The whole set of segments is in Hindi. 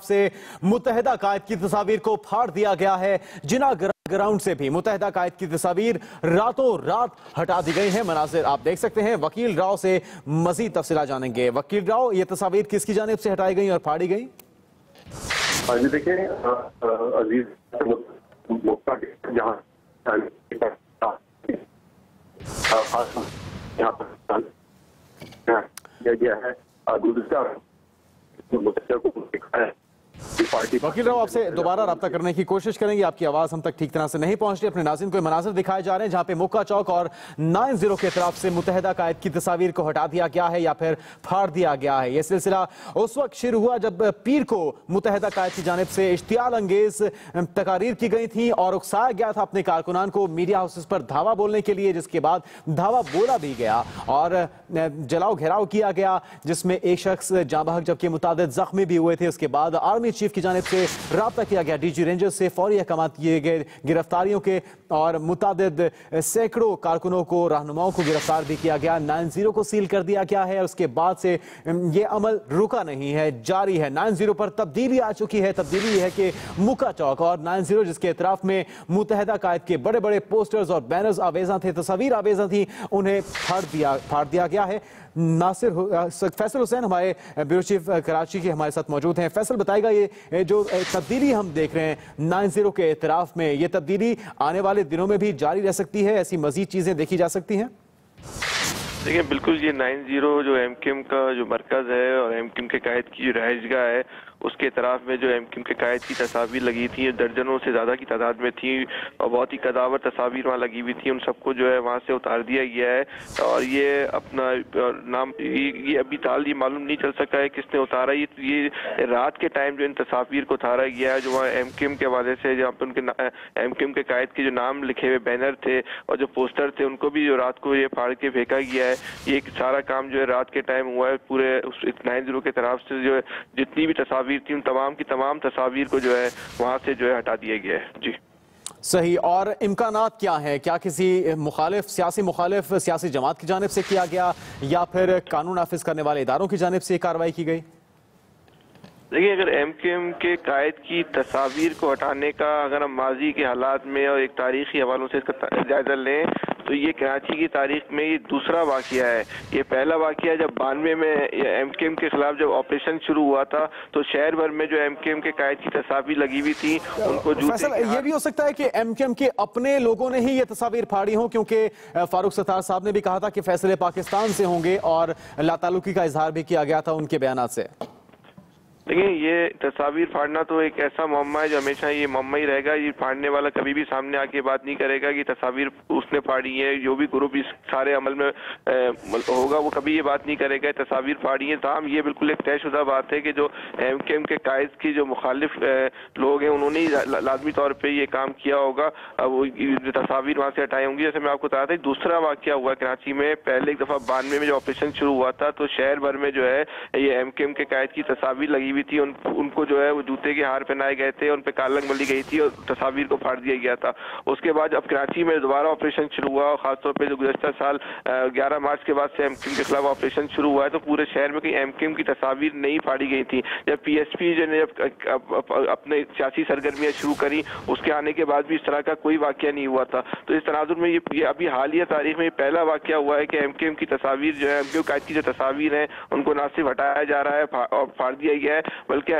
से मुत्तहिदा कायद की तस्वीर को फाड़ दिया गया है। जिना ग्राउंड से भी मुत्तहिदा कायद की तस्वीर रातों रात हटा दी गई है। मनाजिर आप देख सकते हैं। वकील राव से मजीद तफसीलात जानेंगे। वकील राव, ये तस्वीर किसकी जानिब से हटाई गई और फाड़ी गई? देखिए अजीज, जहाँ गया है वकील राव, आपसे दोबारा रब्ता करने की कोशिश करेंगे। आपकी आवाज हम तक ठीक तरह से नहीं पहुंच रही। अपने नाज़रीन को मनाजिर दिखाए जा रहे हैं जहां पे मुक्का चौक और 9-0 के तरफ से मुत्तहिदा कायद की तस्वीर को हटा दिया गया है या फिर फाड़ दिया गया है। यह सिलसिला उस वक्त शुरू हुआ जब पीर को मुत्तहिदा कायद की जानिब से इश्तियाल अंगेज तकारीर की गई थी और उकसाया गया था अपने कारकुनान को मीडिया हाउसेस पर धावा बोलने के लिए, जिसके बाद धावा बोला भी गया और जलाओ घेराव किया गया, जिसमें एक शख्स जाँ बहक जबकि मुतादिद जख्मी भी हुए थे। उसके बाद आर्मी चीफ की जानिब से राब्ता किया गया, डीजी रेंजर्स से फौरी अहकाम किए गए गिरफ्तारियों के और मुतादिद सैकड़ों कारकुनों को, रहनुमाओं को गिरफ्तार भी किया गया। 9-0 को सील कर दिया गया है। उसके बाद से ये अमल रुका नहीं है, जारी है। 9-0 पर तब्दीली आ चुकी है। तब्दीली है कि मुक्का चौक और 9-0 जिसके इतराफ में मुत्तहिदा कायद के बड़े बड़े पोस्टर्स और बैनर्स आवेजा थे, तस्वीर आवेजा थी, उन्हें फाड़ दिया गया है। नासिर फैसल हुसैन हमारे ब्यूरो चीफ कराची के हमारे साथ मौजूद हैं। फैसल, बताएगा ये जो तब्दीली हम देख रहे हैं 9-0 के इतराफ में, ये तब्दीली आने वाले दिनों में भी जारी रह सकती है? ऐसी मजीद चीजें देखी जा सकती हैं? देखिए, बिल्कुल ये 9-0 जो एमक्यूएम का जो मरकज है और एमक्यूएम के कायद की जो रहायशगाह है, उसके तरफ में जो एमक्यूएम के कायद की तस्वीर लगी थी, दर्जनों से ज़्यादा की तादाद में थी और बहुत ही कदावर तस्वीर वहाँ लगी हुई थी। उन सबको जो है वहाँ से उतार दिया गया है और ये अपना नाम ये अभी ताल ये मालूम नहीं चल सका है किसने उतारा। ये रात के टाइम जो इन तस्वीर को उतारा गया है, जो वहाँ एमक्यूएम के हवाले से जहाँ पर उनके एमक्यूएम के कायद के जो नाम लिखे हुए बैनर थे और जो पोस्टर थे, उनको भी जो रात को ये फाड़ के फेंका गया है। ये सारा काम जो है रात के टाइम हुआ है। पूरे 9-0 के तरफ से जो है जितनी भी तस्वीर थी, उन तमाम की तमाम तस्वीर को जो है वहां से जो है हटा दिया गया है। जी सही। और इम्कानात क्या है? क्या किसी मुखालिफ सियासी जमात की जानिब से किया गया या फिर कानून नाफिज करने वाले इदारों की जानिब से कार्रवाई की गई? देखिए, अगर एमक्यूएम के कायद की तस्वीर को हटाने का अगर हम माजी के हालात में और एक तारीखी हवालों से इसका जायजा लें तो ये कराची की तारीख में ये दूसरा वाकया है। ये पहला वाकया जब 92 में एमक्यूएम के खिलाफ जब ऑपरेशन शुरू हुआ था तो शहर भर में जो एमक्यूएम के कायद की तस्वीर लगी हुई थी, उनको ये भी हो सकता है कि एमक्यूएम के अपने लोगों ने ही ये तस्वीर फाड़ी हो, क्योंकि फारूक सत्तार साहब ने भी कहा था कि फैसले पाकिस्तान से होंगे और लातालुकी का इजहार भी किया गया था उनके बयान से। देखिए, ये तस्वीर फाड़ना तो एक ऐसा मामला है जो हमेशा ये मामला ही रहेगा। ये फाड़ने वाला कभी भी सामने आके बात नहीं करेगा कि तस्वीर उसने फाड़ी है। जो भी ग्रुप इस सारे अमल में होगा वो कभी ये बात नहीं करेगा तस्वीर फाड़ी है। तमाम ये बिल्कुल एक तयशुदा बात है कि जो एमक्यूएम के कायद की जो मुखालिफ लोग हैं उन्होंने ही लाजमी तौर पर ये काम किया होगा। वो तस्वीर वहाँ से हटाई होंगी। जैसे मैं आपको बताया था, दूसरा वाकया हुआ कराची में। पहले एक दफ़ा 92 में जो ऑपरेशन शुरू हुआ था तो शहर भर में जो है ये एमक्यूएम के कायद की तस्वीर लगी हुई थी। उनको जो है वो जूते के हार पहनाए गए थे, उन पे कालंग मली गई थी और तस्वीर को फाड़ दिया गया था। उसके बाद जब कराची में दोबारा ऑपरेशन शुरू हुआ और खासतौर पे जो गुज़श्ता साल 11 मार्च के बाद से एमक्यूएम के खिलाफ ऑपरेशन शुरू हुआ है तो पूरे शहर में कहीं एमक्यूएम की तस्वीर नहीं फाड़ी गई थी। जब पीएसपी जो ने अपने सियासी सरगर्मियां शुरू करी, उसके आने के बाद भी इस तरह का कोई वाकया नहीं हुआ था। तो इस तनाजुर में ये अभी हालिया तारीख में पहला वाकया हुआ है कि एमक्यूएम की तस्वीर जो है, एमक्यूएम कायद की जो तस्वीर है, उनको ना सिर्फ हटाया जा रहा है और फाड़ दिया गया है, बल्कि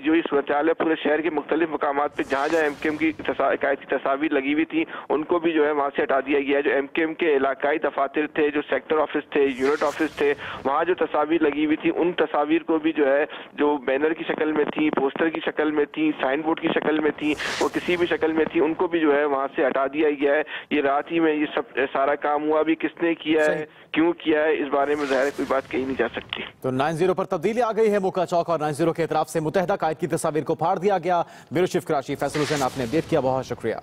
जो इस सूरत पूरे शहर के मुख्तलिफ मकामात पे जहाँ जहाँ एमक्यूएम की कायद की तस्वीर लगी हुई थी उनको भी जो है वहाँ से हटा दिया गया है। जो एमक्यूएम के इलाकाई दफातर थे, जो सेक्टर ऑफिस थे, यूनिट ऑफिस थे, वहाँ जो तस्वीर लगी हुई थी उन तस्वीर को भी जो है जो बैनर की शक्ल में थी, पोस्टर की शक्ल में थी, साइन बोर्ड की शक्ल में थी, वो किसी भी शक्ल में थी, उनको भी जो है वहाँ से हटा दिया गया है। ये रात ही में ये सब सारा काम हुआ। अभी किसने किया है, क्यों किया है, इस बारे में ज़ाहिर कोई बात कही नहीं जा सकती। तो 9-0 पर तब्दीली आ गई है। मुक्का चौक और 9-0 के इतराफ से मुत्तहिदा कायद की तस्वीर को फाड़ दिया गया। ब्यूरो चीफ कराची फैसल हुसैन, आपने अपडेट किया, बहुत शुक्रिया।